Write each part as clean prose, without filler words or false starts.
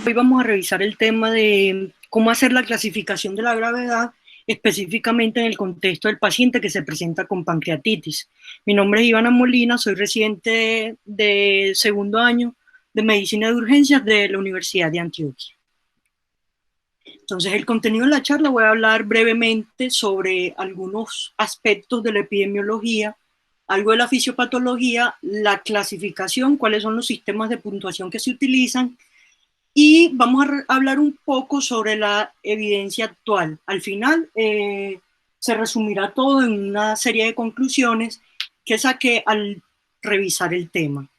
Hoy vamos a revisar el tema de cómo hacer la clasificación de la gravedad, específicamente en el contexto del paciente que se presenta con pancreatitis. Mi nombre es Ivana Molina, soy residente de segundo año de Medicina de Urgencias de la Universidad de Antioquia. Entonces, el contenido de la charla voy a hablar brevemente sobre algunos aspectos de la epidemiología, algo de la fisiopatología, la clasificación, cuáles son los sistemas de puntuación que se utilizan, y vamos a hablar un poco sobre la evidencia actual. Al final se resumirá todo en una serie de conclusiones que saqué al revisar el tema.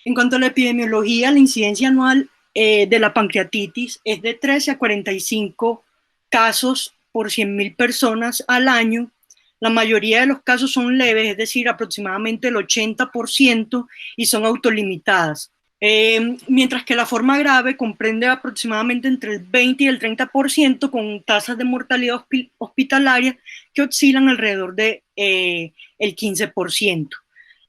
En cuanto a la epidemiología, la incidencia anual de la pancreatitis es de 13 a 45 casos por 100.000 personas al año. La mayoría de los casos son leves, es decir, aproximadamente el 80%, y son autolimitadas. Mientras que la forma grave comprende aproximadamente entre el 20 y el 30%, con tasas de mortalidad hospitalaria que oscilan alrededor de el 15%.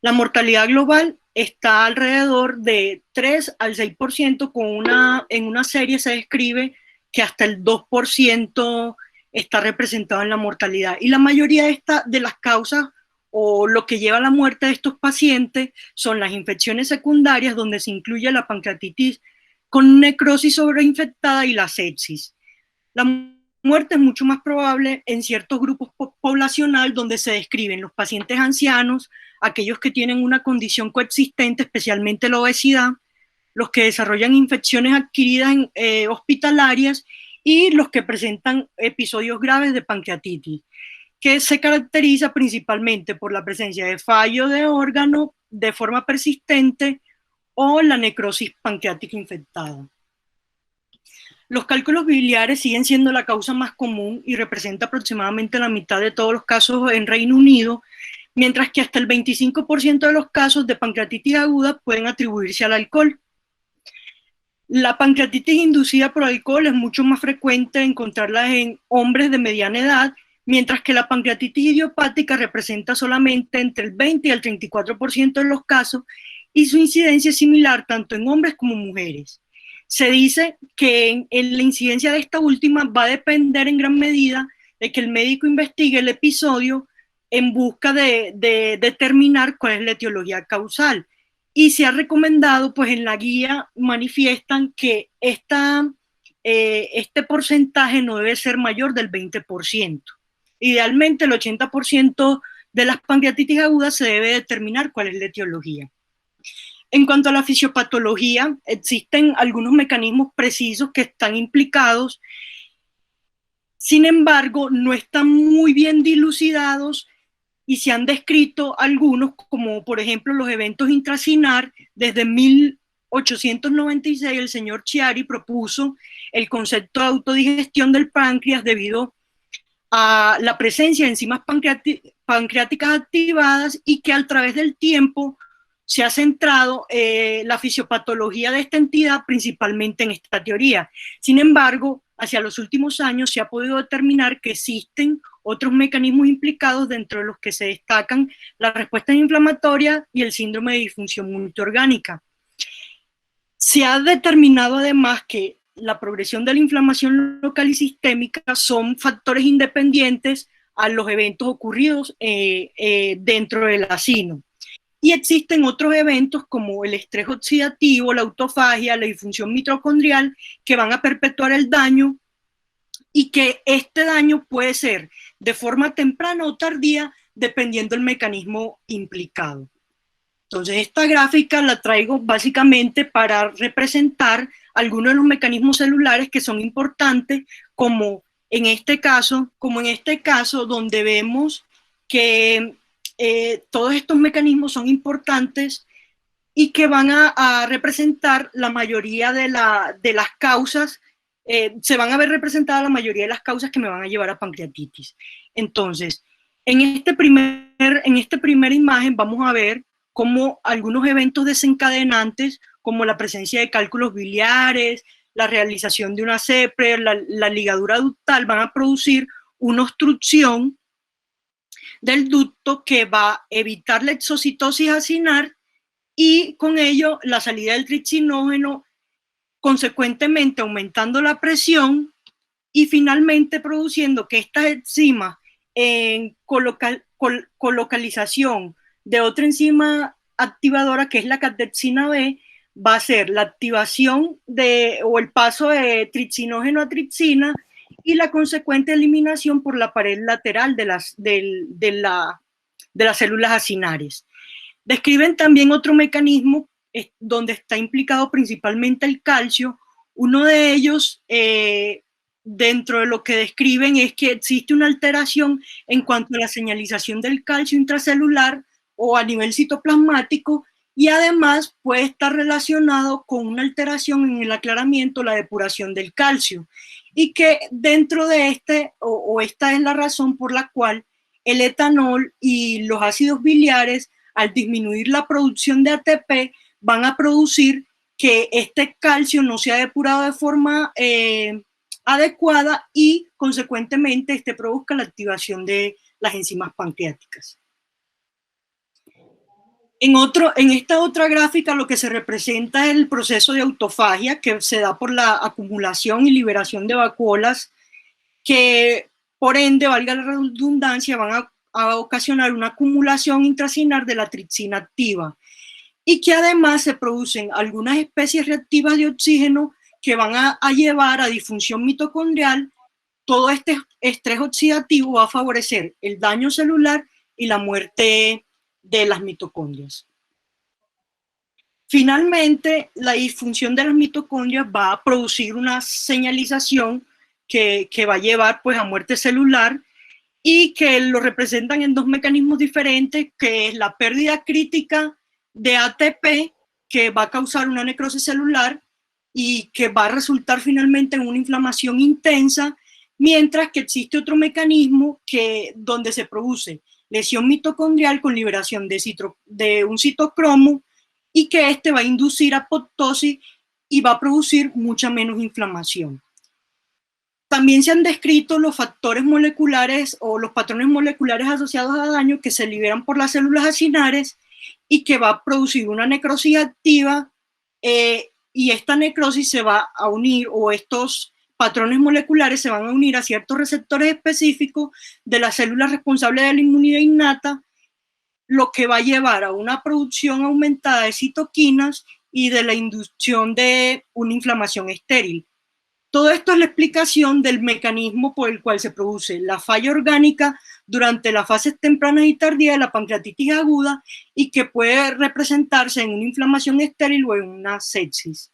La mortalidad global está alrededor de 3 al 6%, en una serie se describe que hasta el 2% está representado en la mortalidad. Y la mayoría de las causas o lo que lleva a la muerte de estos pacientes son las infecciones secundarias, donde se incluye la pancreatitis con necrosis sobreinfectada y la sepsis. La muerte es mucho más probable en ciertos grupos poblacional, donde se describen los pacientes ancianos, aquellos que tienen una condición coexistente, especialmente la obesidad, los que desarrollan infecciones adquiridas hospitalarias, y los que presentan episodios graves de pancreatitis, que se caracteriza principalmente por la presencia de fallo de órgano de forma persistente o la necrosis pancreática infectada. Los cálculos biliares siguen siendo la causa más común y representa aproximadamente la mitad de todos los casos en Reino Unido, mientras que hasta el 25% de los casos de pancreatitis aguda pueden atribuirse al alcohol. La pancreatitis inducida por alcohol es mucho más frecuente encontrarla en hombres de mediana edad, mientras que la pancreatitis idiopática representa solamente entre el 20 y el 34% de los casos, y su incidencia es similar tanto en hombres como mujeres. Se dice que en la incidencia de esta última va a depender en gran medida de que el médico investigue el episodio en busca de determinar cuál es la etiología causal. Y se ha recomendado, pues en la guía manifiestan que este porcentaje no debe ser mayor del 20%. Idealmente el 80% de las pancreatitis agudas se debe determinar cuál es la etiología. En cuanto a la fisiopatología, existen algunos mecanismos precisos que están implicados, sin embargo, no están muy bien dilucidados, y se han descrito algunos, como por ejemplo los eventos intracinar. Desde 1896 el señor Chiari propuso el concepto de autodigestión del páncreas debido a la presencia de enzimas pancreáticas activadas, y que a través del tiempo se ha centrado la fisiopatología de esta entidad principalmente en esta teoría. Sin embargo, hacia los últimos años se ha podido determinar que existen otros mecanismos implicados, dentro de los que se destacan la respuesta inflamatoria y el síndrome de disfunción multiorgánica. Se ha determinado además que la progresión de la inflamación local y sistémica son factores independientes a los eventos ocurridos dentro del acino. Y existen otros eventos como el estrés oxidativo, la autofagia, la disfunción mitocondrial, que van a perpetuar el daño, y que este daño puede ser de forma temprana o tardía, dependiendo del mecanismo implicado. Entonces, esta gráfica la traigo básicamente para representar algunos de los mecanismos celulares que son importantes, como en este caso, donde vemos que todos estos mecanismos son importantes y que van a representar la mayoría de las causas. Se van a ver representadas la mayoría de las causas que me van a llevar a pancreatitis. Entonces, en esta primera imagen vamos a ver cómo algunos eventos desencadenantes, como la presencia de cálculos biliares, la realización de una CEPRE, la ligadura ductal, van a producir una obstrucción del ducto que va a evitar la exocitosis acinar, y con ello la salida del tripsinógeno consecuentemente aumentando la presión y finalmente produciendo que estas enzimas en colocalización de otra enzima activadora que es la catepsina B va a ser la activación o el paso de tripsinógeno a tripsina y la consecuente eliminación por la pared lateral de las células acinares. Describen también otro mecanismo donde está implicado principalmente el calcio. Uno de ellos, dentro de lo que describen, es que existe una alteración en cuanto a la señalización del calcio intracelular o a nivel citoplasmático, y además puede estar relacionado con una alteración en el aclaramiento, la depuración del calcio, y que dentro de esta es la razón por la cual el etanol y los ácidos biliares, al disminuir la producción de ATP, van a producir que este calcio no sea depurado de forma adecuada y consecuentemente produzca la activación de las enzimas pancreáticas. En esta otra gráfica lo que se representa es el proceso de autofagia que se da por la acumulación y liberación de vacuolas que, por ende, valga la redundancia, van a ocasionar una acumulación intracinar de la tripsina activa y que además se producen algunas especies reactivas de oxígeno que van a llevar a disfunción mitocondrial. Todo este estrés oxidativo va a favorecer el daño celular y la muerte de las mitocondrias. Finalmente, la disfunción de las mitocondrias va a producir una señalización que va a llevar pues, a muerte celular y que lo representan en dos mecanismos diferentes, que es la pérdida crítica de ATP, que va a causar una necrosis celular y que va a resultar finalmente en una inflamación intensa, mientras que existe otro mecanismo donde se produce lesión mitocondrial con liberación de un citocromo y que va a inducir apoptosis y va a producir mucha menos inflamación. También se han descrito los factores moleculares o los patrones moleculares asociados a daño que se liberan por las células acinares y que va a producir una necrosis activa y esta necrosis se va a unir, o estos patrones moleculares se van a unir a ciertos receptores específicos de las células responsables de la inmunidad innata, lo que va a llevar a una producción aumentada de citoquinas y de la inducción de una inflamación estéril. Todo esto es la explicación del mecanismo por el cual se produce la falla orgánica durante las fases tempranas y tardías de la pancreatitis aguda y que puede representarse en una inflamación estéril o en una sepsis.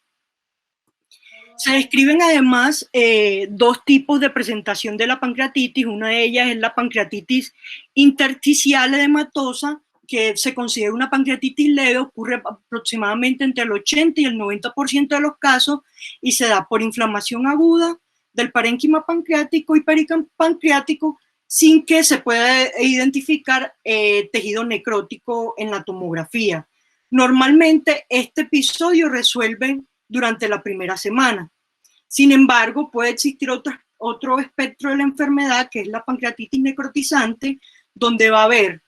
Se describen además dos tipos de presentación de la pancreatitis. Una de ellas es la pancreatitis intersticial edematosa, que se considera una pancreatitis leve, ocurre aproximadamente entre el 80 y el 90% de los casos y se da por inflamación aguda del parénquima pancreático y peripancreático sin que se pueda identificar tejido necrótico en la tomografía. Normalmente este episodio resuelve durante la primera semana. Sin embargo, puede existir otro espectro de la enfermedad que es la pancreatitis necrotizante, donde va a haber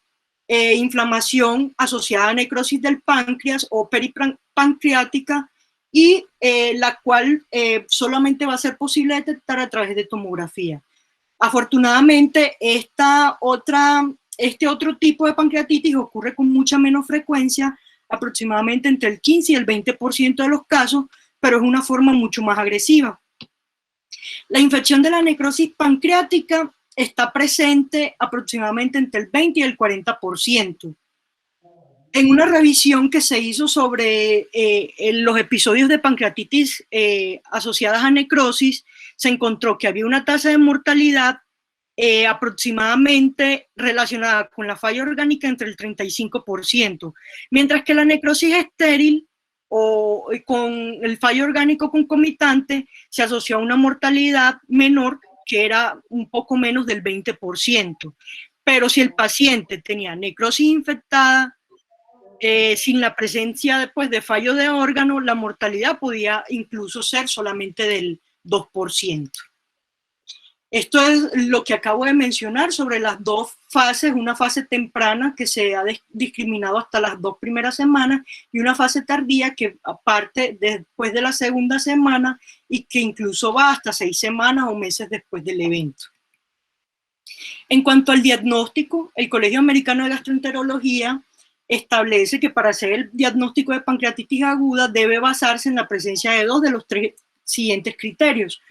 inflamación asociada a necrosis del páncreas o peripancreática y la cual solamente va a ser posible detectar a través de tomografía. Afortunadamente, este otro tipo de pancreatitis ocurre con mucha menos frecuencia, aproximadamente entre el 15 y el 20% de los casos, pero es una forma mucho más agresiva. La infección de la necrosis pancreática está presente aproximadamente entre el 20 y el 40%. En una revisión que se hizo sobre los episodios de pancreatitis asociadas a necrosis, se encontró que había una tasa de mortalidad aproximadamente relacionada con la falla orgánica entre el 35%, mientras que la necrosis estéril o con el fallo orgánico concomitante se asoció a una mortalidad menor que era un poco menos del 20%. Pero si el paciente tenía necrosis infectada, sin la presencia de fallo de órgano, la mortalidad podía incluso ser solamente del 2%. Esto es lo que acabo de mencionar sobre las dos fases, una fase temprana que se ha discriminado hasta las 2 primeras semanas y una fase tardía que parte después de la segunda semana y que incluso va hasta 6 semanas o meses después del evento. En cuanto al diagnóstico, el Colegio Americano de Gastroenterología establece que para hacer el diagnóstico de pancreatitis aguda debe basarse en la presencia de 2 de los 3 siguientes criterios,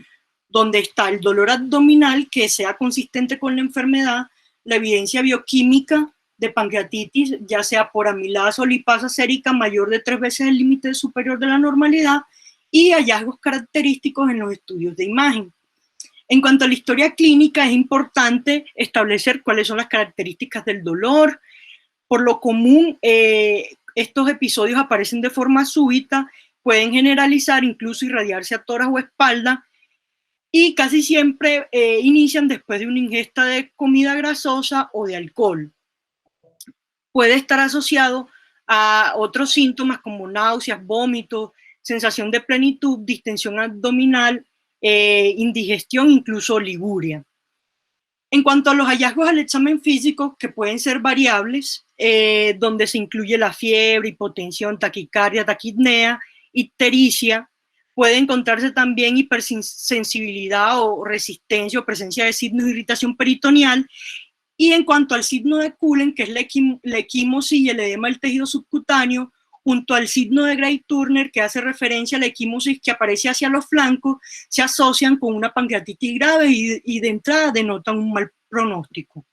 donde está el dolor abdominal que sea consistente con la enfermedad, la evidencia bioquímica de pancreatitis, ya sea por amilasa o lipasa sérica mayor de 3 veces el límite superior de la normalidad, y hallazgos característicos en los estudios de imagen. En cuanto a la historia clínica, es importante establecer cuáles son las características del dolor. Por lo común, estos episodios aparecen de forma súbita, pueden generalizar, incluso irradiarse a tórax o espalda, y casi siempre inician después de una ingesta de comida grasosa o de alcohol. Puede estar asociado a otros síntomas como náuseas, vómitos, sensación de plenitud, distensión abdominal, indigestión, incluso oliguria. En cuanto a los hallazgos al examen físico, que pueden ser variables, donde se incluye la fiebre, hipotensión, taquicardia, taquipnea, ictericia, puede encontrarse también hipersensibilidad o resistencia o presencia de signos de irritación peritoneal. Y en cuanto al signo de Cullen, que es la equimosis y el edema del tejido subcutáneo, junto al signo de Gray-Turner, que hace referencia a la equimosis que aparece hacia los flancos, se asocian con una pancreatitis grave y de entrada denotan un mal pronóstico.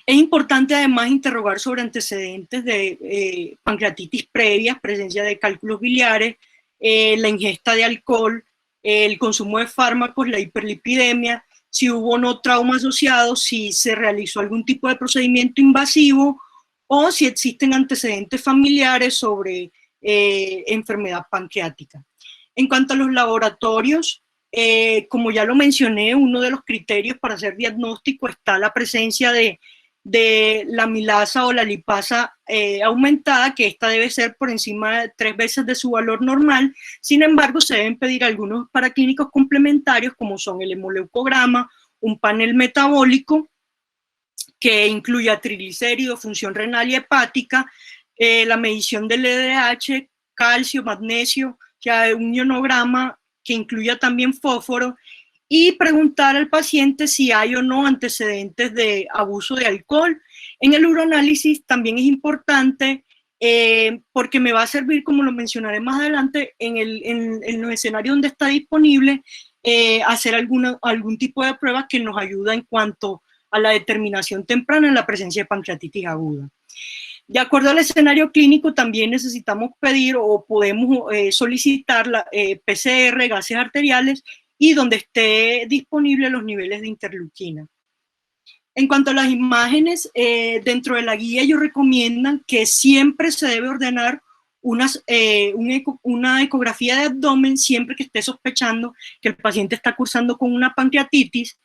Es importante además interrogar sobre antecedentes de pancreatitis previas, presencia de cálculos biliares, la ingesta de alcohol, el consumo de fármacos, la hiperlipidemia, si hubo o no trauma asociado, si se realizó algún tipo de procedimiento invasivo o si existen antecedentes familiares sobre enfermedad pancreática. En cuanto a los laboratorios, como ya lo mencioné, uno de los criterios para hacer diagnóstico está la presencia de la amilasa o la lipasa aumentada, que esta debe ser por encima de 3 veces de su valor normal. Sin embargo, se deben pedir algunos paraclínicos complementarios, como son el hemoleucograma, un panel metabólico que incluya triglicéridos, función renal y hepática, la medición del LDH, calcio, magnesio, ya un ionograma que incluya también fósforo, y preguntar al paciente si hay o no antecedentes de abuso de alcohol. En el uroanálisis también es importante porque me va a servir, como lo mencionaré más adelante, en los escenarios donde está disponible, hacer algún tipo de prueba que nos ayuda en cuanto a la determinación temprana en la presencia de pancreatitis aguda. De acuerdo al escenario clínico, también necesitamos pedir o podemos solicitar la PCR, gases arteriales, y donde esté disponible los niveles de interleuquina. En cuanto a las imágenes, dentro de la guía ellos recomiendan que siempre se debe ordenar una ecografía de abdomen siempre que esté sospechando que el paciente está cursando con una pancreatitis.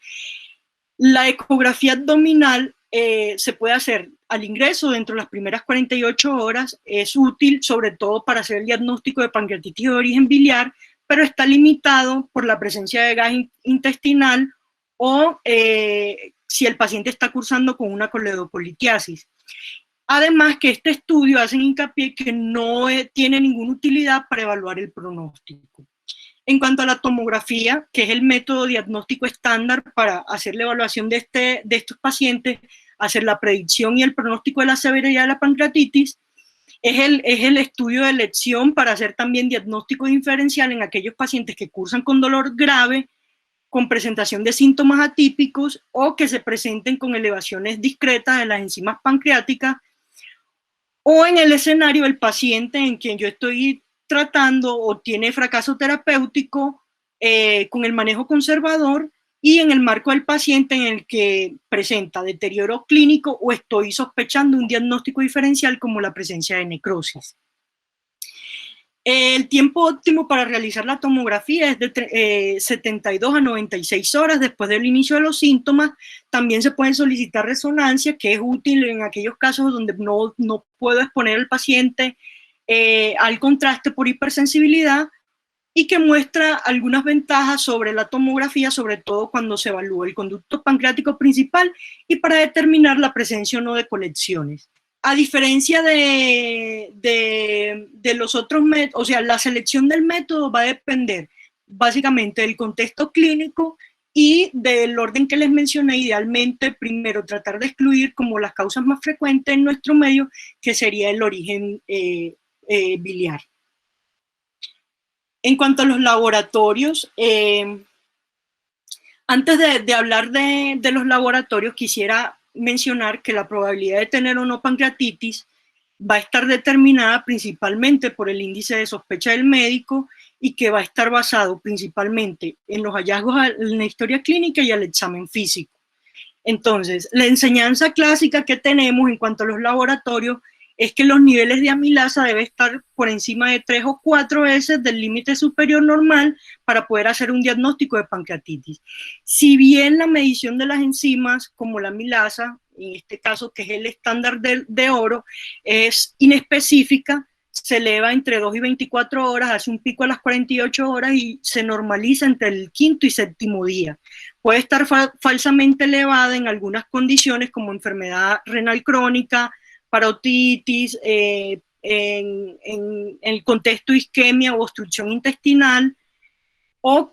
La ecografía abdominal se puede hacer al ingreso dentro de las primeras 48 horas, es útil sobre todo para hacer el diagnóstico de pancreatitis de origen biliar, pero está limitado por la presencia de gas intestinal o si el paciente está cursando con una coledopolitiasis. Además que este estudio hace hincapié que no tiene ninguna utilidad para evaluar el pronóstico. En cuanto a la tomografía, que es el método diagnóstico estándar para hacer la evaluación de estos pacientes, hacer la predicción y el pronóstico de la severidad de la pancreatitis, es el estudio de elección para hacer también diagnóstico diferencial en aquellos pacientes que cursan con dolor grave, con presentación de síntomas atípicos o que se presenten con elevaciones discretas de las enzimas pancreáticas, o en el escenario del paciente en quien yo estoy tratando o tiene fracaso terapéutico con el manejo conservador, y en el marco del paciente en el que presenta deterioro clínico o estoy sospechando un diagnóstico diferencial como la presencia de necrosis. El tiempo óptimo para realizar la tomografía es de 72 a 96 horas después del inicio de los síntomas. También se puede solicitar resonancia, que es útil en aquellos casos donde no puedo exponer al paciente al contraste por hipersensibilidad. y que muestra algunas ventajas sobre la tomografía, sobre todo cuando se evalúa el conducto pancreático principal y para determinar la presencia o no de colecciones. A diferencia de los otros métodos, o sea, la selección del método va a depender básicamente del contexto clínico y del orden que les mencioné. Idealmente, primero tratar de excluir como las causas más frecuentes en nuestro medio, que sería el origen biliar. En cuanto a los laboratorios, antes de hablar de los laboratorios, quisiera mencionar que la probabilidad de tener o no pancreatitis va a estar determinada principalmente por el índice de sospecha del médico y que va a estar basado principalmente en los hallazgos en la historia clínica y al examen físico. Entonces, la enseñanza clásica que tenemos en cuanto a los laboratorios es que los niveles de amilasa deben estar por encima de 3 o 4 veces del límite superior normal para poder hacer un diagnóstico de pancreatitis. Si bien la medición de las enzimas, como la amilasa, en este caso que es el estándar de oro, es inespecífica, se eleva entre 2 y 24 horas, hace un pico a las 48 horas y se normaliza entre el quinto y séptimo día. Puede estar falsamente elevada en algunas condiciones como enfermedad renal crónica, parotitis, en el contexto isquemia o obstrucción intestinal, o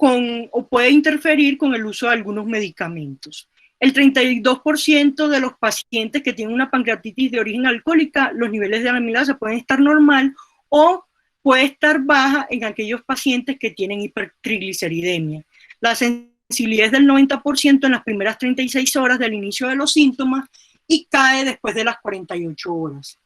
puede interferir con el uso de algunos medicamentos. El 32% de los pacientes que tienen una pancreatitis de origen alcohólica, los niveles de amilasa pueden estar normal o puede estar baja en aquellos pacientes que tienen hipertrigliceridemia. La sensibilidad es del 90% en las primeras 36 horas del inicio de los síntomas y cae después de las 48 horas.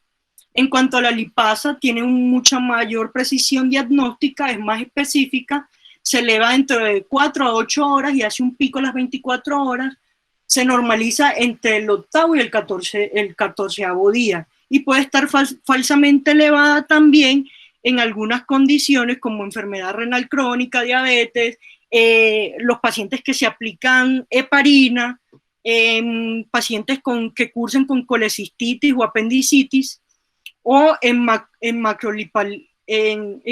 En cuanto a la lipasa, tiene mucha mayor precisión diagnóstica, es más específica, se eleva entre 4 a 8 horas y hace un pico a las 24 horas, se normaliza entre el 8º y el 14º día y puede estar falsamente elevada también en algunas condiciones como enfermedad renal crónica, diabetes, los pacientes que se aplican heparina, pacientes que cursen con colecistitis o apendicitis, o en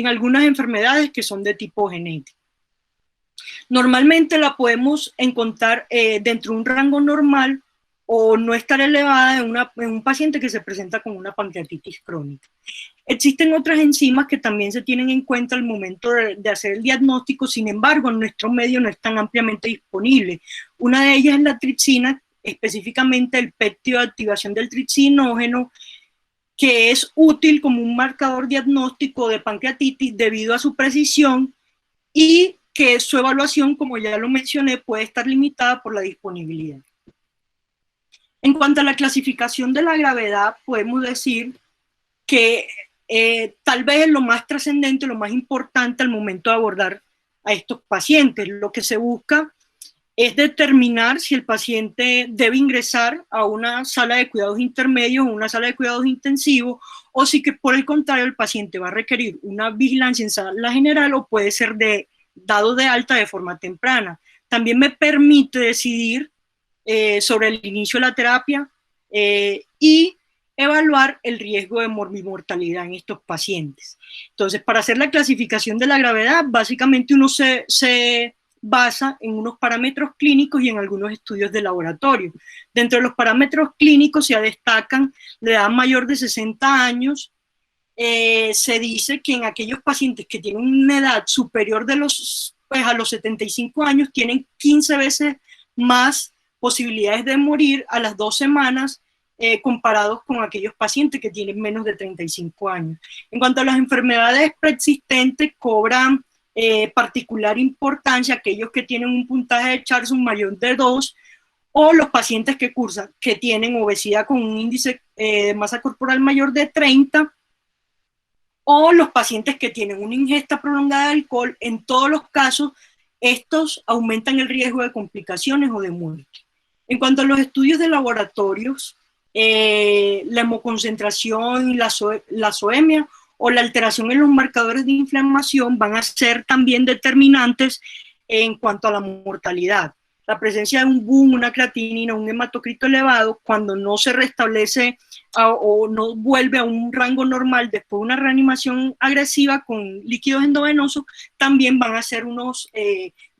algunas enfermedades que son de tipo genético. Normalmente la podemos encontrar dentro de un rango normal o no estar elevada en un paciente que se presenta con una pancreatitis crónica. Existen otras enzimas que también se tienen en cuenta al momento de hacer el diagnóstico, sin embargo, en nuestro medio no están ampliamente disponibles. Una de ellas es la tripsina, específicamente el péptido de activación del tripsinógeno, que es útil como un marcador diagnóstico de pancreatitis debido a su precisión y que su evaluación, como ya lo mencioné, puede estar limitada por la disponibilidad. En cuanto a la clasificación de la gravedad, podemos decir que tal vez es lo más trascendente, lo más importante al momento de abordar a estos pacientes. Lo que se busca es determinar si el paciente debe ingresar a una sala de cuidados intermedios o una sala de cuidados intensivos, o si que por el contrario el paciente va a requerir una vigilancia en sala general o puede ser dado de alta de forma temprana. También me permite decidir sobre el inicio de la terapia y evaluar el riesgo de morbimortalidad en estos pacientes. Entonces, para hacer la clasificación de la gravedad, básicamente uno se basa en unos parámetros clínicos y en algunos estudios de laboratorio. Dentro de los parámetros clínicos se destacan la edad mayor de 60 años. Se dice que en aquellos pacientes que tienen una edad superior a los 75 años tienen 15 veces más posibilidades de morir a las 2 semanas comparados con aquellos pacientes que tienen menos de 35 años. En cuanto a las enfermedades preexistentes, cobran particular importancia aquellos que tienen un puntaje de Charson mayor de 2 o los pacientes que tienen obesidad con un índice de masa corporal mayor de 30 o los pacientes que tienen una ingesta prolongada de alcohol. En todos los casos, estos aumentan el riesgo de complicaciones o de muerte. En cuanto a los estudios de laboratorios, la hemoconcentración y la zoemia o la alteración en los marcadores de inflamación van a ser también determinantes en cuanto a la mortalidad. la presencia de un BUN, una creatinina, un hematocrito elevado, cuando no se restablece o no vuelve a un rango normal después de una reanimación agresiva con líquidos endovenosos, también van a ser unos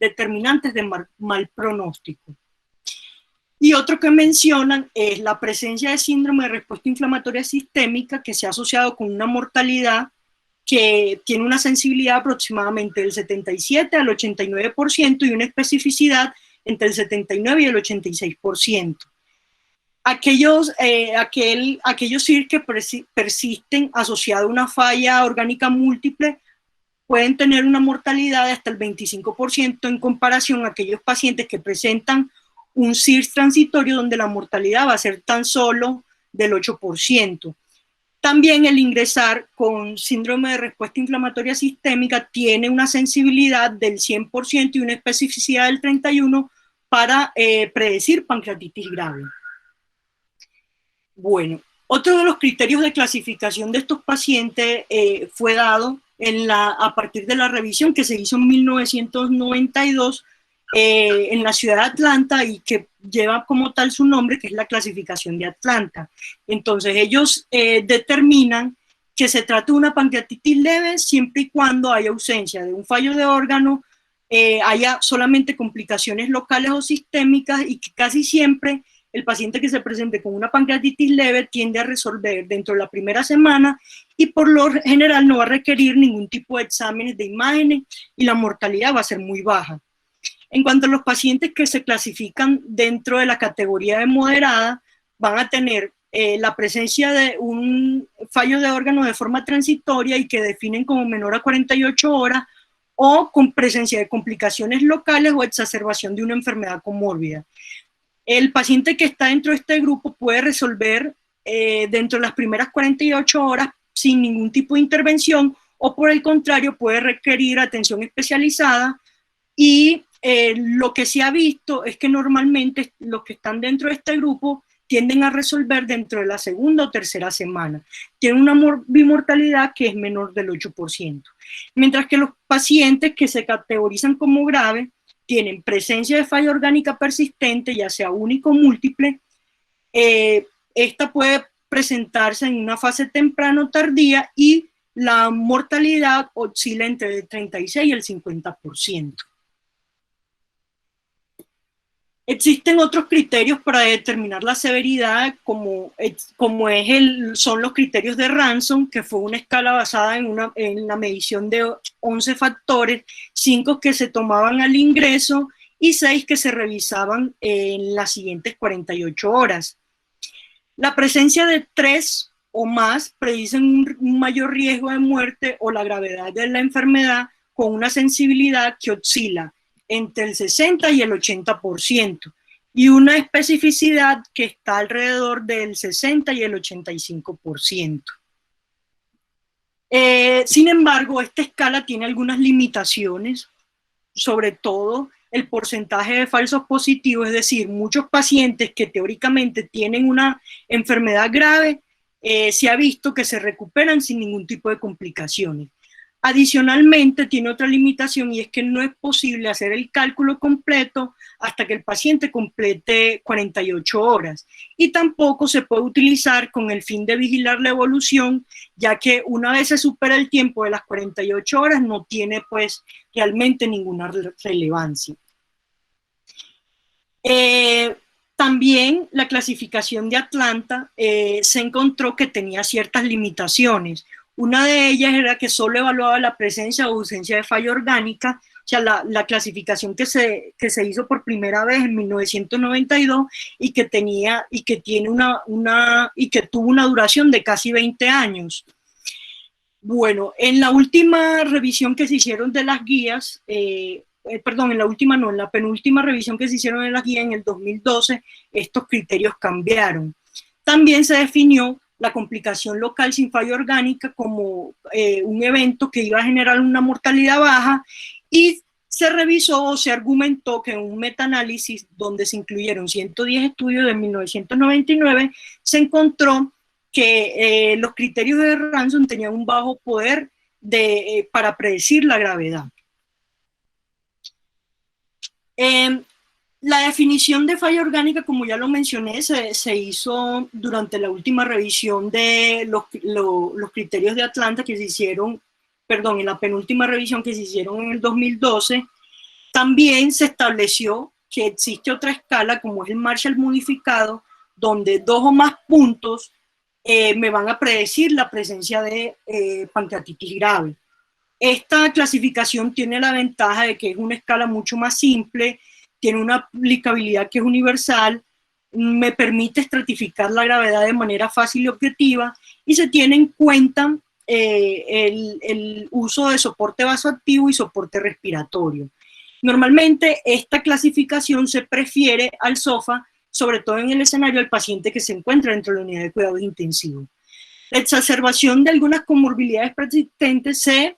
determinantes de mal pronóstico. Y otro que mencionan es la presencia de síndrome de respuesta inflamatoria sistémica, que se ha asociado con una mortalidad que tiene una sensibilidad aproximadamente del 77 al 89% y una especificidad entre el 79 y el 86%. Aquellos SIR que persisten asociados a una falla orgánica múltiple pueden tener una mortalidad de hasta el 25% en comparación a aquellos pacientes que presentan un SIR transitorio donde la mortalidad va a ser tan solo del 8%. También el ingresar con síndrome de respuesta inflamatoria sistémica tiene una sensibilidad del 100% y una especificidad del 31% para predecir pancreatitis grave. Bueno, otro de los criterios de clasificación de estos pacientes fue dado a partir de la revisión que se hizo en 1992 en la ciudad de Atlanta y que lleva como tal su nombre, que es la clasificación de Atlanta. Entonces ellos determinan que se trata de una pancreatitis leve siempre y cuando haya ausencia de un fallo de órgano, haya solamente complicaciones locales o sistémicas y que casi siempre el paciente que se presente con una pancreatitis leve tiende a resolver dentro de la primera semana y por lo general no va a requerir ningún tipo de exámenes de imágenes y la mortalidad va a ser muy baja. En cuanto a los pacientes que se clasifican dentro de la categoría de moderada, van a tener la presencia de un fallo de órgano de forma transitoria y que definen como menor a 48 horas o con presencia de complicaciones locales o exacerbación de una enfermedad comórbida. El paciente que está dentro de este grupo puede resolver dentro de las primeras 48 horas sin ningún tipo de intervención o por el contrario puede requerir atención especializada y lo que se ha visto es que normalmente los que están dentro de este grupo tienden a resolver dentro de la segunda o tercera semana. Tienen una bimortalidad que es menor del 8%. Mientras que los pacientes que se categorizan como graves tienen presencia de falla orgánica persistente, ya sea único o múltiple, esta puede presentarse en una fase temprana o tardía y la mortalidad oscila entre el 36 y el 50%. Existen otros criterios para determinar la severidad, son los criterios de Ransom, que fue una escala basada en la medición de 11 factores, 5 que se tomaban al ingreso y 6 que se revisaban en las siguientes 48 horas. La presencia de 3 o más predicen un mayor riesgo de muerte o la gravedad de la enfermedad con una sensibilidad que oscila entre el 60 y el 80%, y una especificidad que está alrededor del 60 y el 85%. Sin embargo, esta escala tiene algunas limitaciones, sobre todo el porcentaje de falsos positivos, es decir, muchos pacientes que teóricamente tienen una enfermedad grave, se ha visto que se recuperan sin ningún tipo de complicaciones. Adicionalmente, tiene otra limitación y es que no es posible hacer el cálculo completo hasta que el paciente complete 48 horas. Y tampoco se puede utilizar con el fin de vigilar la evolución, ya que una vez se supera el tiempo de las 48 horas, no tiene pues realmente ninguna relevancia. También la clasificación de Atlanta se encontró que tenía ciertas limitaciones. Una de ellas era que solo evaluaba la presencia o ausencia de falla orgánica, o sea, la clasificación que se hizo por primera vez en 1992 y que tuvo una duración de casi 20 años. Bueno, en la última revisión que se hicieron de las guías, en la penúltima revisión que se hicieron de las guías en el 2012, estos criterios cambiaron. También se definió la complicación local sin falla orgánica como un evento que iba a generar una mortalidad baja y se revisó o se argumentó que en un metaanálisis donde se incluyeron 110 estudios de 1999 se encontró que los criterios de Ransom tenían un bajo poder para predecir la gravedad. La definición de falla orgánica, como ya lo mencioné, se hizo durante la última revisión de los criterios de Atlanta que se hicieron, perdón, en la penúltima revisión que se hicieron en el 2012. También se estableció que existe otra escala, como es el Marshall modificado, donde 2 o más puntos me van a predecir la presencia de pancreatitis grave. Esta clasificación tiene la ventaja de que es una escala mucho más simple, tiene una aplicabilidad que es universal, me permite estratificar la gravedad de manera fácil y objetiva, y se tiene en cuenta el uso de soporte vasoactivo y soporte respiratorio. Normalmente esta clasificación se prefiere al SOFA, sobre todo en el escenario del paciente que se encuentra dentro de la unidad de cuidados intensivos. La exacerbación de algunas comorbilidades persistentes se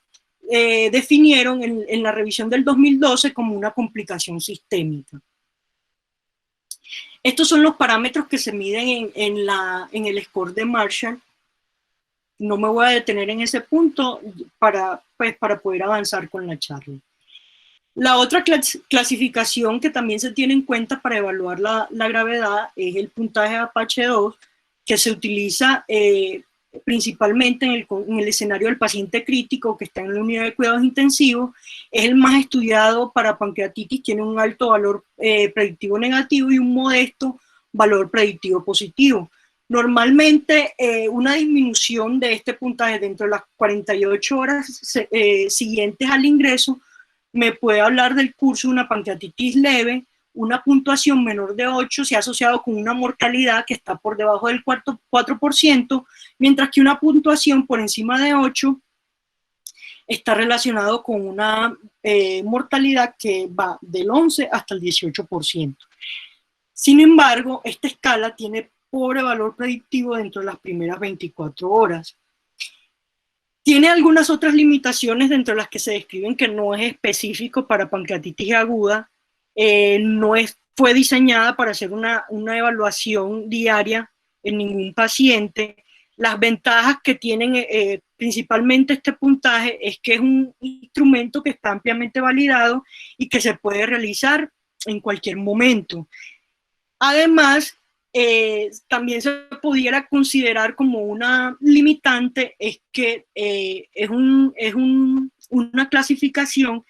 definieron en la revisión del 2012 como una complicación sistémica. Estos son los parámetros que se miden en el score de Marshall. No me voy a detener en ese punto para poder avanzar con la charla. La otra clasificación que también se tiene en cuenta para evaluar la gravedad es el puntaje Apache 2, que se utiliza principalmente en el escenario del paciente crítico que está en la unidad de cuidados intensivos. Es el más estudiado para pancreatitis, tiene un alto valor predictivo negativo y un modesto valor predictivo positivo. Normalmente una disminución de este puntaje dentro de las 48 horas siguientes al ingreso me puede hablar del curso de una pancreatitis leve. Una puntuación menor de 8 se ha asociado con una mortalidad que está por debajo del 4%, mientras que una puntuación por encima de 8 está relacionado con una mortalidad que va del 11 hasta el 18%. Sin embargo, esta escala tiene pobre valor predictivo dentro de las primeras 24 horas. Tiene algunas otras limitaciones dentro de las que se describen que no es específico para pancreatitis aguda, fue diseñada para hacer una evaluación diaria en ningún paciente. Las ventajas que tienen principalmente este puntaje es que es un instrumento que está ampliamente validado y que se puede realizar en cualquier momento. Además, también se pudiera considerar como una limitante es que es una clasificación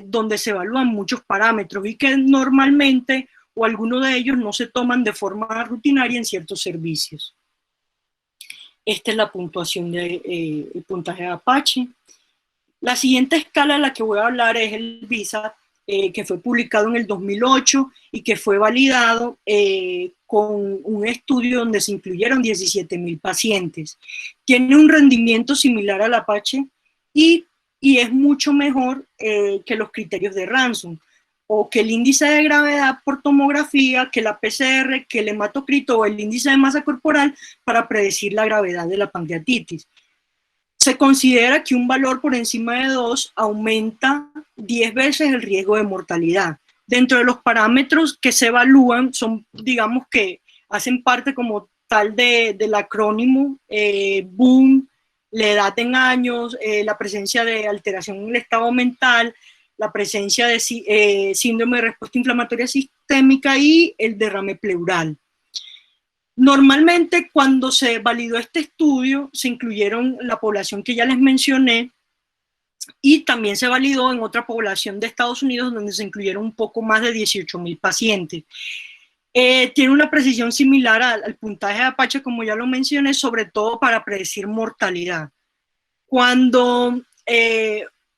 donde se evalúan muchos parámetros y que normalmente o algunos de ellos no se toman de forma rutinaria en ciertos servicios. Esta es la puntuación del puntaje de Apache. La siguiente escala de la que voy a hablar es el VISAT, que fue publicado en el 2008 y que fue validado con un estudio donde se incluyeron 17,000 pacientes. Tiene un rendimiento similar al Apache y es mucho mejor que los criterios de Ransom, o que el índice de gravedad por tomografía, que la PCR, que el hematocrito o el índice de masa corporal para predecir la gravedad de la pancreatitis. Se considera que un valor por encima de 2 aumenta 10 veces el riesgo de mortalidad. Dentro de los parámetros que se evalúan son, digamos que hacen parte como tal del acrónimo BOOM, la edad en años, la presencia de alteración en el estado mental, la presencia de síndrome de respuesta inflamatoria sistémica y el derrame pleural. Normalmente cuando se validó este estudio se incluyeron la población que ya les mencioné y también se validó en otra población de Estados Unidos donde se incluyeron un poco más de 18,000 pacientes. Tiene una precisión similar al puntaje de Apache, como ya lo mencioné, sobre todo para predecir mortalidad. Cuando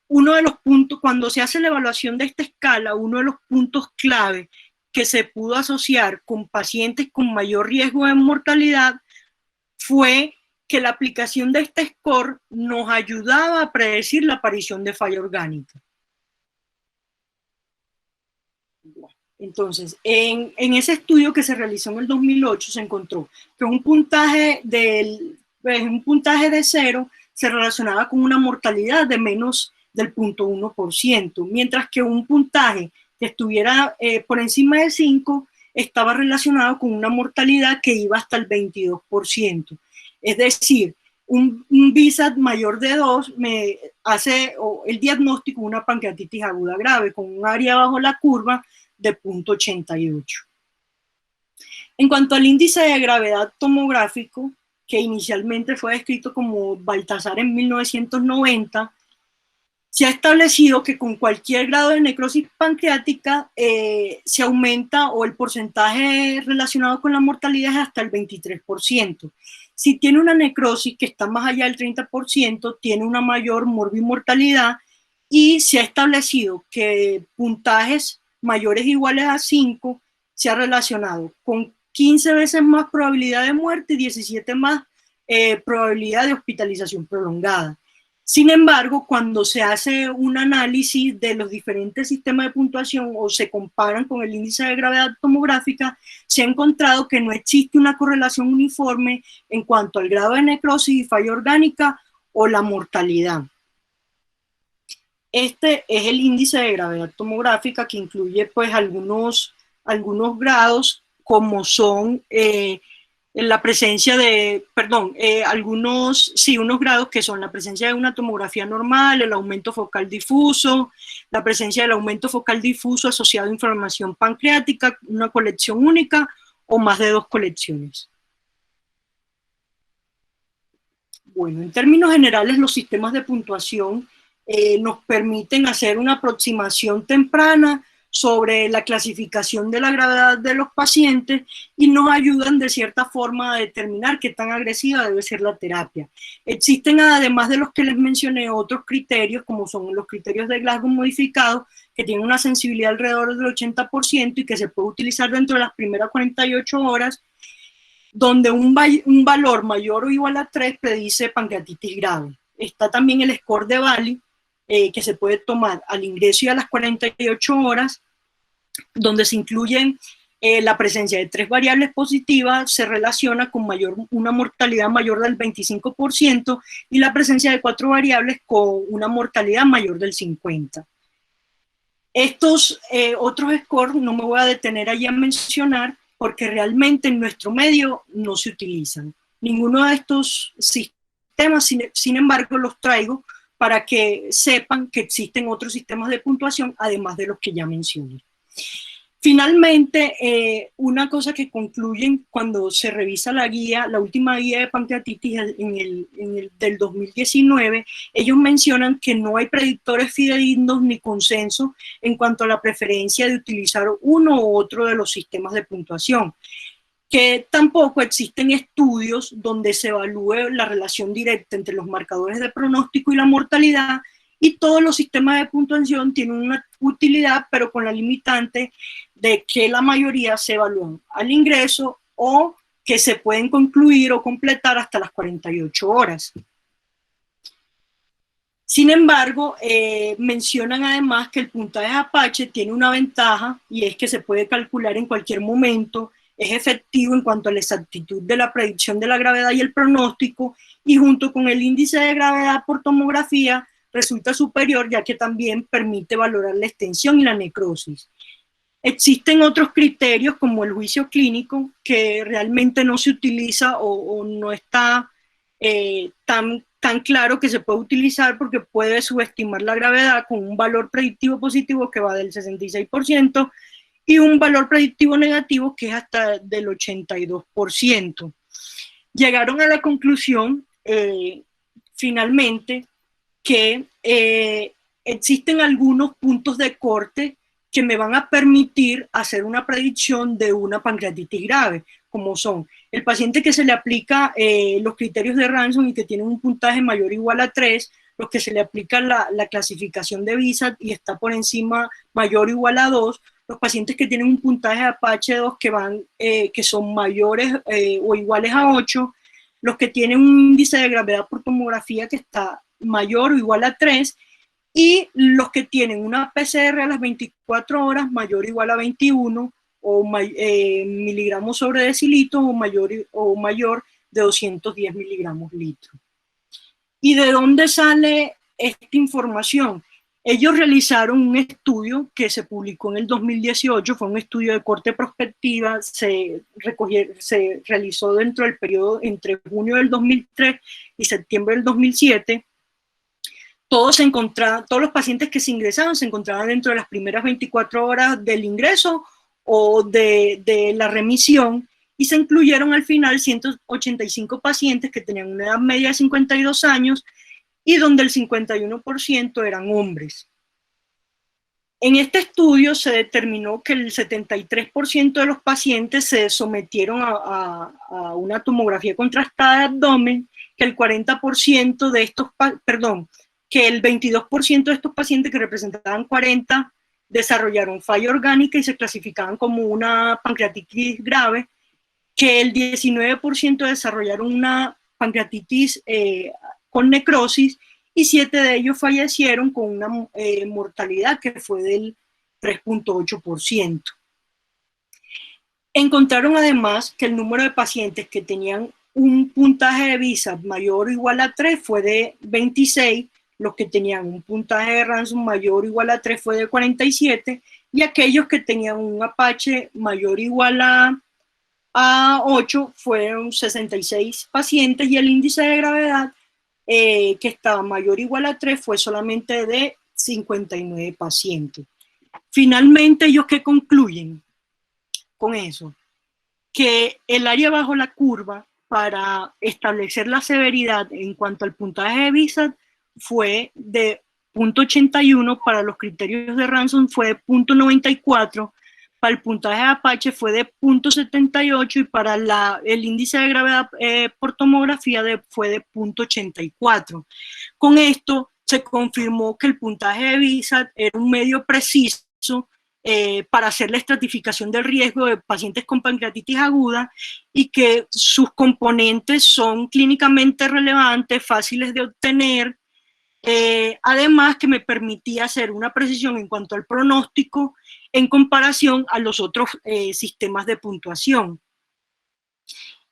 uno de los puntos, cuando se hace la evaluación de esta escala, uno de los puntos clave que se pudo asociar con pacientes con mayor riesgo de mortalidad fue que la aplicación de este score nos ayudaba a predecir la aparición de falla orgánica. Entonces, en ese estudio que se realizó en el 2008 se encontró que un puntaje de 0 se relacionaba con una mortalidad de menos del 0.1%, mientras que un puntaje que estuviera por encima de 5 estaba relacionado con una mortalidad que iba hasta el 22%. Es decir, un VISAT mayor de 2 me hace el diagnóstico de una pancreatitis aguda grave con un área bajo la curva de 0,88. En cuanto al índice de gravedad tomográfico, que inicialmente fue descrito como Baltasar en 1990, se ha establecido que con cualquier grado de necrosis pancreática se aumenta, o el porcentaje relacionado con la mortalidad es hasta el 23%. Si tiene una necrosis que está más allá del 30%, tiene una mayor morbimortalidad, y se ha establecido que puntajes mayores o iguales a 5 se ha relacionado con 15 veces más probabilidad de muerte y 17 más probabilidad de hospitalización prolongada. Sin embargo, cuando se hace un análisis de los diferentes sistemas de puntuación o se comparan con el índice de gravedad tomográfica, se ha encontrado que no existe una correlación uniforme en cuanto al grado de necrosis y falla orgánica o la mortalidad. Este es el índice de gravedad tomográfica, que incluye pues algunos grados, como son la presencia de, unos grados que son la presencia de una tomografía normal, el aumento focal difuso, la presencia del aumento focal difuso asociado a inflamación pancreática, una colección única o más de 2 colecciones. Bueno, en términos generales, los sistemas de puntuación nos permiten hacer una aproximación temprana sobre la clasificación de la gravedad de los pacientes y nos ayudan de cierta forma a determinar qué tan agresiva debe ser la terapia. Existen, además de los que les mencioné, otros criterios, como son los criterios de Glasgow modificados, que tienen una sensibilidad alrededor del 80% y que se puede utilizar dentro de las primeras 48 horas, donde un valor mayor o igual a 3 predice pancreatitis grave. Está también el score de Bailey, que se puede tomar al ingreso y a las 48 horas, donde se incluyen la presencia de 3 variables positivas, se relaciona con una mortalidad mayor del 25%, y la presencia de 4 variables con una mortalidad mayor del 50%. Estos otros scores no me voy a detener allí a mencionar, porque realmente en nuestro medio no se utilizan. Ninguno de estos sistemas, sin embargo, los traigo para que sepan que existen otros sistemas de puntuación, además de los que ya mencioné. Finalmente, una cosa que concluyen cuando se revisa la guía, la última guía de pancreatitis del 2019, ellos mencionan que no hay predictores fidedignos ni consenso en cuanto a la preferencia de utilizar uno u otro de los sistemas de puntuación, que tampoco existen estudios donde se evalúe la relación directa entre los marcadores de pronóstico y la mortalidad, y todos los sistemas de puntuación tienen una utilidad, pero con la limitante de que la mayoría se evalúan al ingreso o que se pueden concluir o completar hasta las 48 horas. Sin embargo, mencionan además que el puntaje Apache tiene una ventaja, y es que se puede calcular en cualquier momento, es efectivo en cuanto a la exactitud de la predicción de la gravedad y el pronóstico, y junto con el índice de gravedad por tomografía resulta superior, ya que también permite valorar la extensión y la necrosis. Existen otros criterios, como el juicio clínico, que realmente no se utiliza o no está tan claro que se puede utilizar, porque puede subestimar la gravedad con un valor predictivo positivo que va del 66% y un valor predictivo negativo que es hasta del 82%. Llegaron a la conclusión, finalmente, que existen algunos puntos de corte que me van a permitir hacer una predicción de una pancreatitis grave, como son el paciente que se le aplica los criterios de Ransom y que tiene un puntaje mayor o igual a 3, los que se le aplica la clasificación de VISAT y está por encima mayor o igual a 2, los pacientes que tienen un puntaje de Apache 2 que son mayores o iguales a 8, los que tienen un índice de gravedad por tomografía que está mayor o igual a 3, y los que tienen una PCR a las 24 horas mayor o igual a 21 miligramos sobre decilitro o mayor de 210 miligramos litro. ¿Y de dónde sale esta información? Ellos realizaron un estudio que se publicó en el 2018, fue un estudio de corte prospectiva, se realizó dentro del periodo entre junio del 2003 y septiembre del 2007. todos los pacientes que se ingresaban se encontraban dentro de las primeras 24 horas del ingreso o de la remisión, y se incluyeron al final 185 pacientes que tenían una edad media de 52 años y donde el 51% eran hombres. En este estudio se determinó que el 73% de los pacientes se sometieron a una tomografía contrastada de abdomen, que el 40% de estos, que el 22% de estos pacientes, que representaban 40, desarrollaron falla orgánica y se clasificaban como una pancreatitis grave, que el 19% desarrollaron una pancreatitis con necrosis, y 7 de ellos fallecieron con una mortalidad que fue del 3.8%. Encontraron además que el número de pacientes que tenían un puntaje de VISAT mayor o igual a 3 fue de 26, los que tenían un puntaje de Ransom mayor o igual a 3 fue de 47, y aquellos que tenían un Apache mayor o igual a 8 fueron 66 pacientes, y el índice de gravedad que estaba mayor o igual a 3 fue solamente de 59 pacientes. Finalmente, ¿ellos qué concluyen con eso? Que el área bajo la curva para establecer la severidad en cuanto al puntaje de VISAT fue de 0.81, para los criterios de Ransom fue de 0.94, para el puntaje de Apache fue de 0.78 y para el índice de gravedad por tomografía fue de 0.84. Con esto se confirmó que el puntaje de VISAT era un medio preciso para hacer la estratificación del riesgo de pacientes con pancreatitis aguda, y que sus componentes son clínicamente relevantes, fáciles de obtener, además que me permitía hacer una precisión en cuanto al pronóstico en comparación a los otros sistemas de puntuación.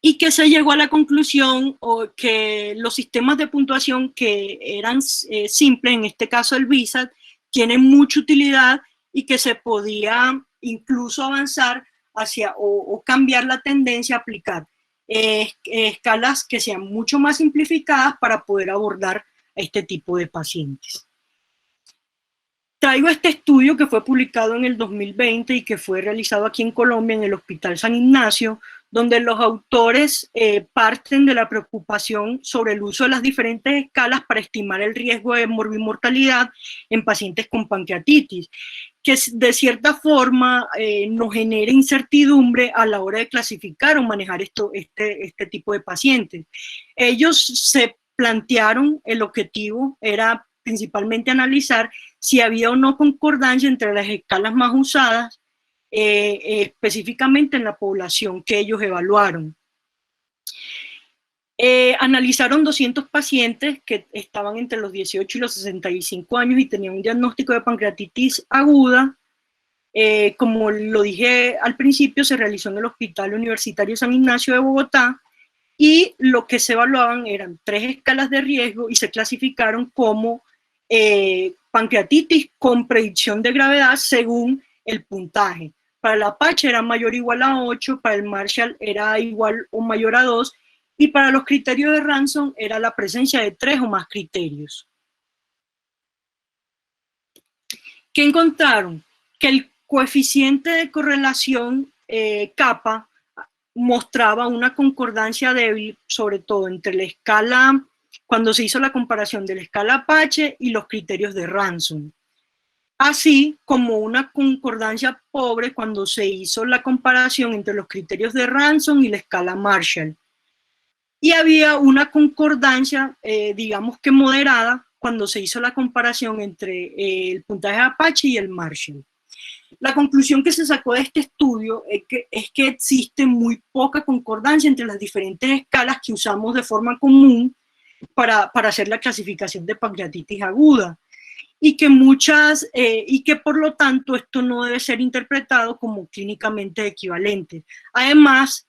Y que se llegó a la conclusión que los sistemas de puntuación que eran simples, en este caso el VISAT, tienen mucha utilidad y que se podía incluso avanzar hacia o cambiar la tendencia a aplicar escalas que sean mucho más simplificadas para poder abordar a este tipo de pacientes. Traigo este estudio que fue publicado en el 2020 y que fue realizado aquí en Colombia en el Hospital San Ignacio, donde los autores parten de la preocupación sobre el uso de las diferentes escalas para estimar el riesgo de morbimortalidad en pacientes con pancreatitis, que de cierta forma nos genera incertidumbre a la hora de clasificar o manejar este tipo de pacientes. Ellos se plantearon, el objetivo era principalmente analizar si había o no concordancia entre las escalas más usadas, específicamente en la población que ellos evaluaron. Analizaron 200 pacientes que estaban entre los 18 y los 65 años y tenían un diagnóstico de pancreatitis aguda. Como lo dije al principio, se realizó en el Hospital Universitario San Ignacio de Bogotá, y lo que se evaluaban eran 3 escalas de riesgo y se clasificaron como pancreatitis con predicción de gravedad según el puntaje. Para el Apache era mayor o igual a 8, para el Marshall era igual o mayor a 2, y para los criterios de Ransom era la presencia de 3 o más criterios. ¿Qué encontraron? Que el coeficiente de correlación kappa mostraba una concordancia débil, sobre todo entre la escala, cuando se hizo la comparación de la escala Apache y los criterios de Ransom, así como una concordancia pobre cuando se hizo la comparación entre los criterios de Ransom y la escala Marshall. Y había una concordancia, digamos que moderada, cuando se hizo la comparación entre el puntaje Apache y el Marshall. La conclusión que se sacó de este estudio es que existe muy poca concordancia entre las diferentes escalas que usamos de forma común para hacer la clasificación de pancreatitis aguda, y que por lo tanto esto no debe ser interpretado como clínicamente equivalente. Además,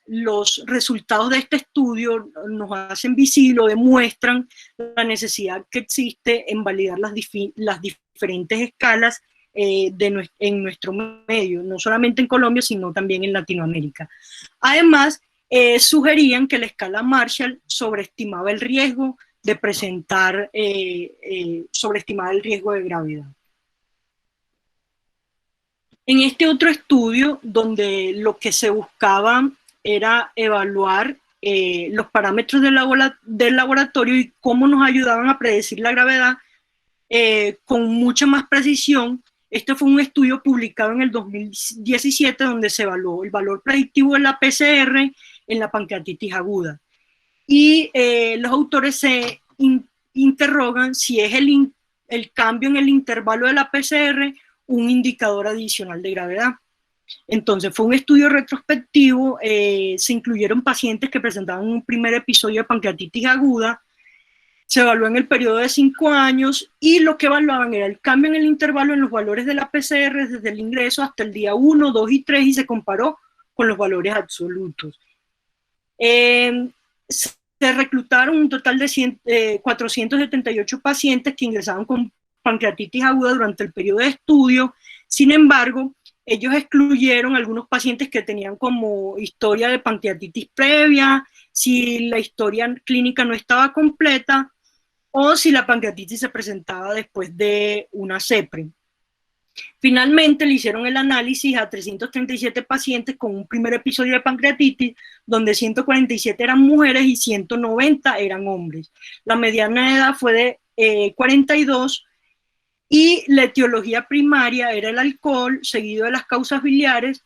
los resultados de este estudio nos hacen visible o demuestran la necesidad que existe en validar las diferentes escalas en nuestro medio, no solamente en Colombia, sino también en Latinoamérica. Además, sugerían que la escala Marshall sobreestimaba el riesgo de presentar, sobreestimar el riesgo de gravedad. En este otro estudio, donde lo que se buscaba era evaluar los parámetros del laboratorio y cómo nos ayudaban a predecir la gravedad con mucha más precisión. Este fue un estudio publicado en el 2017 donde se evaluó el valor predictivo de la PCR en la pancreatitis aguda. Y los autores se interrogan si es el cambio en el intervalo de la PCR un indicador adicional de gravedad. Entonces fue un estudio retrospectivo, se incluyeron pacientes que presentaban un primer episodio de pancreatitis aguda, se evaluó en el periodo de 5 años y lo que evaluaban era el cambio en el intervalo en los valores de la PCR desde el ingreso hasta el día 1, 2 y 3 y se comparó con los valores absolutos. Se reclutaron un total de 478 pacientes que ingresaban con pancreatitis aguda durante el periodo de estudio. Sin embargo, ellos excluyeron algunos pacientes que tenían como historia de pancreatitis previa, si la historia clínica no estaba completa o si la pancreatitis se presentaba después de una CEPRE. Finalmente le hicieron el análisis a 337 pacientes con un primer episodio de pancreatitis, donde 147 eran mujeres y 190 eran hombres. La mediana edad fue de 42 y la etiología primaria era el alcohol, seguido de las causas biliares,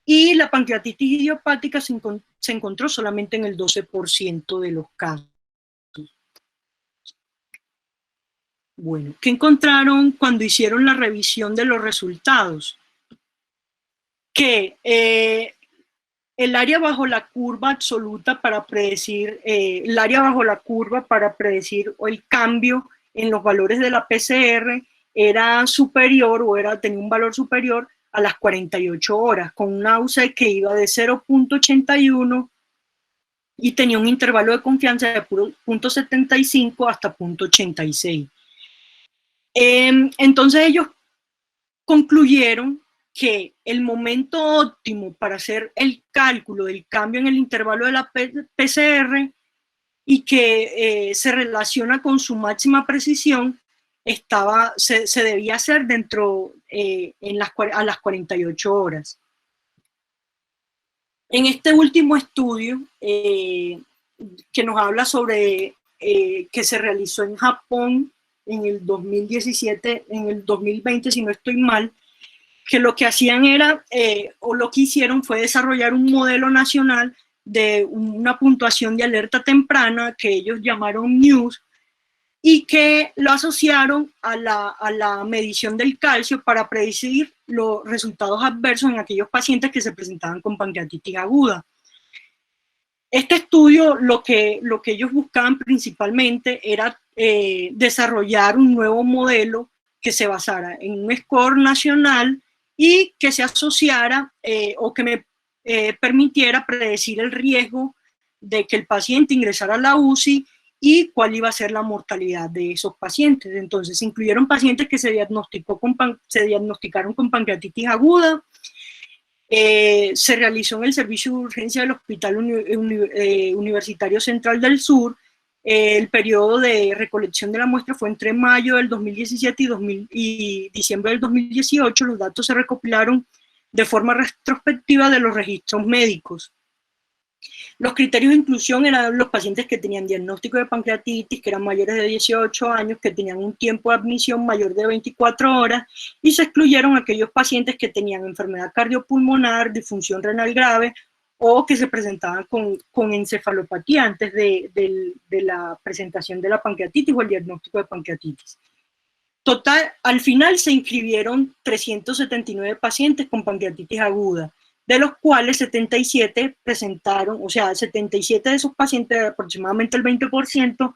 y la pancreatitis idiopática se encontró solamente en el 12% de los casos. Bueno, ¿qué encontraron cuando hicieron la revisión de los resultados? Que el área bajo la curva absoluta para predecir, el área bajo la curva para predecir el cambio en los valores de la PCR era superior o tenía un valor superior a las 48 horas, con una UC que iba de 0.81 y tenía un intervalo de confianza de 0.75 hasta 0.86. Entonces ellos concluyeron que el momento óptimo para hacer el cálculo del cambio en el intervalo de la PCR y que se relaciona con su máxima precisión se debía hacer dentro a las 48 horas. En este último estudio que nos habla sobre que se realizó en Japón en el 2017, en el 2020 si no estoy mal, que lo que hacían era, o lo que hicieron fue desarrollar un modelo nacional de una puntuación de alerta temprana que ellos llamaron NEWS y que lo asociaron a la medición del calcio para predecir los resultados adversos en aquellos pacientes que se presentaban con pancreatitis aguda. Este estudio lo que ellos buscaban principalmente era desarrollar un nuevo modelo que se basara en un score nacional y que se asociara o que me permitiera predecir el riesgo de que el paciente ingresara a la UCI y cuál iba a ser la mortalidad de esos pacientes. Entonces, incluyeron pacientes que se diagnosticaron con pancreatitis aguda. Se realizó en el servicio de urgencia del Hospital Universitario Central del Sur. El periodo de recolección de la muestra fue entre mayo del 2017 y diciembre del 2018. Los datos se recopilaron de forma retrospectiva de los registros médicos. Los criterios de inclusión eran los pacientes que tenían diagnóstico de pancreatitis, que eran mayores de 18 años, que tenían un tiempo de admisión mayor de 24 horas, y se excluyeron aquellos pacientes que tenían enfermedad cardiopulmonar, disfunción renal grave, o que se presentaban con encefalopatía antes de la presentación de la pancreatitis o el diagnóstico de pancreatitis. Total, al final se inscribieron 379 pacientes con pancreatitis aguda, de los cuales 77 presentaron, o sea, 77 de esos pacientes, aproximadamente el 20%,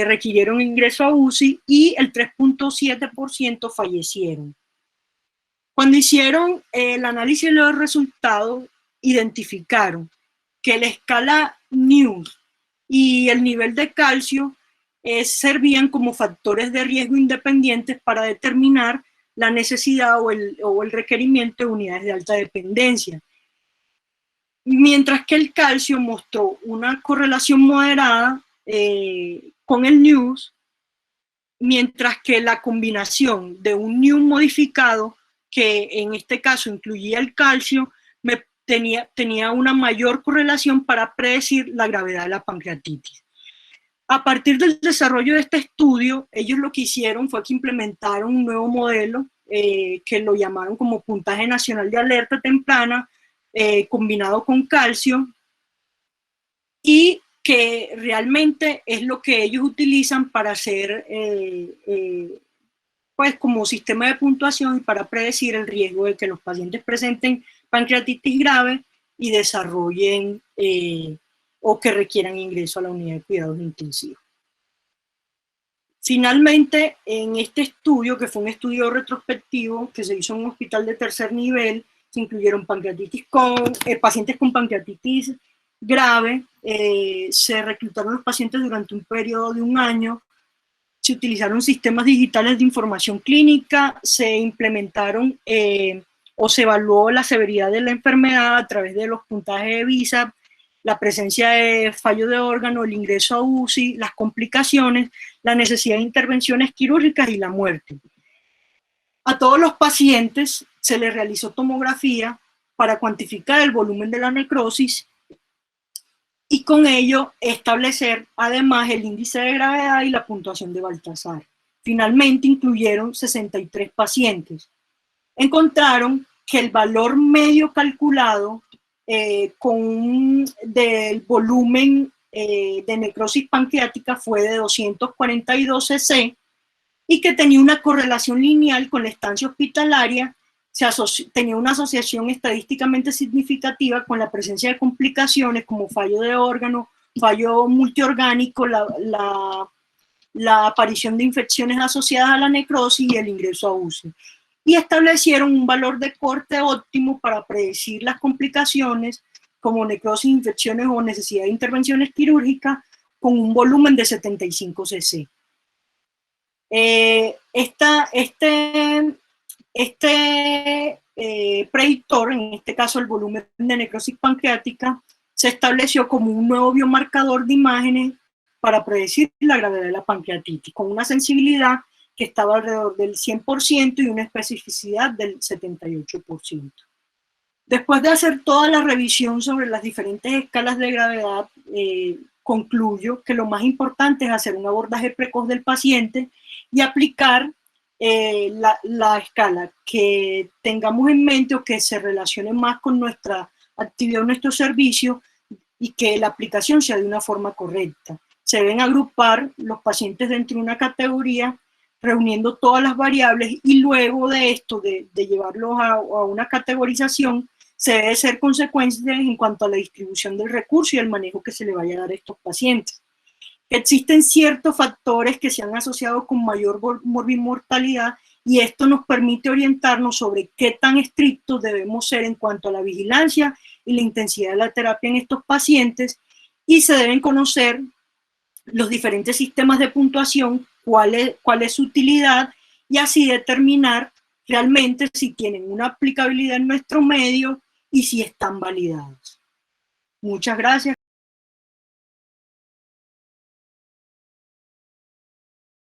requirieron ingreso a UCI y el 3.7% fallecieron. Cuando hicieron el análisis de los resultados, identificaron que la escala NEWS y el nivel de calcio servían como factores de riesgo independientes para determinar la necesidad o el requerimiento de unidades de alta dependencia. Mientras que el calcio mostró una correlación moderada con el NEWS, mientras que la combinación de un NEWS modificado, que en este caso incluía el calcio, tenía una mayor correlación para predecir la gravedad de la pancreatitis. A partir del desarrollo de este estudio, ellos lo que hicieron fue que implementaron un nuevo modelo que lo llamaron como puntaje nacional de alerta temprana, combinado con calcio, y que realmente es lo que ellos utilizan para hacer pues como sistema de puntuación y para predecir el riesgo de que los pacientes presenten pancreatitis grave y desarrollen o que requieran ingreso a la unidad de cuidados intensivos. Finalmente, en este estudio, que fue un estudio retrospectivo que se hizo en un hospital de tercer nivel, se incluyeron pacientes con pancreatitis grave, se reclutaron los pacientes durante un periodo de 1 año, se utilizaron sistemas digitales de información clínica, se implementaron o se evaluó la severidad de la enfermedad a través de los puntajes de VISAP, la presencia de fallo de órgano, el ingreso a UCI, las complicaciones, la necesidad de intervenciones quirúrgicas y la muerte. A todos los pacientes se les realizó tomografía para cuantificar el volumen de la necrosis y con ello establecer además el índice de gravedad y la puntuación de Baltasar. Finalmente incluyeron 63 pacientes. Encontraron que el valor medio calculado del volumen de necrosis pancreática fue de 242 cc y que tenía una correlación lineal con la estancia hospitalaria, tenía una asociación estadísticamente significativa con la presencia de complicaciones como fallo de órgano, fallo multiorgánico, la aparición de infecciones asociadas a la necrosis y el ingreso a UCI. Y establecieron un valor de corte óptimo para predecir las complicaciones como necrosis, infecciones o necesidad de intervenciones quirúrgicas con un volumen de 75 cc. Predictor, en este caso el volumen de necrosis pancreática, se estableció como un nuevo biomarcador de imágenes para predecir la gravedad de la pancreatitis, con una sensibilidad que estaba alrededor del 100% y una especificidad del 78%. Después de hacer toda la revisión sobre las diferentes escalas de gravedad, concluyo que lo más importante es hacer un abordaje precoz del paciente y aplicar la escala que tengamos en mente o que se relacione más con nuestra actividad o nuestro servicio y que la aplicación sea de una forma correcta. Se deben agrupar los pacientes dentro de una categoría reuniendo todas las variables y luego de esto, de llevarlos a una categorización, se debe ser consecuente en cuanto a la distribución del recurso y el manejo que se le vaya a dar a estos pacientes. Existen ciertos factores que se han asociado con mayor morbimortalidad y esto nos permite orientarnos sobre qué tan estrictos debemos ser en cuanto a la vigilancia y la intensidad de la terapia en estos pacientes, y se deben conocer los diferentes sistemas de puntuación, cuál es su utilidad, y así determinar realmente si tienen una aplicabilidad en nuestro medio y si están validados. Muchas gracias.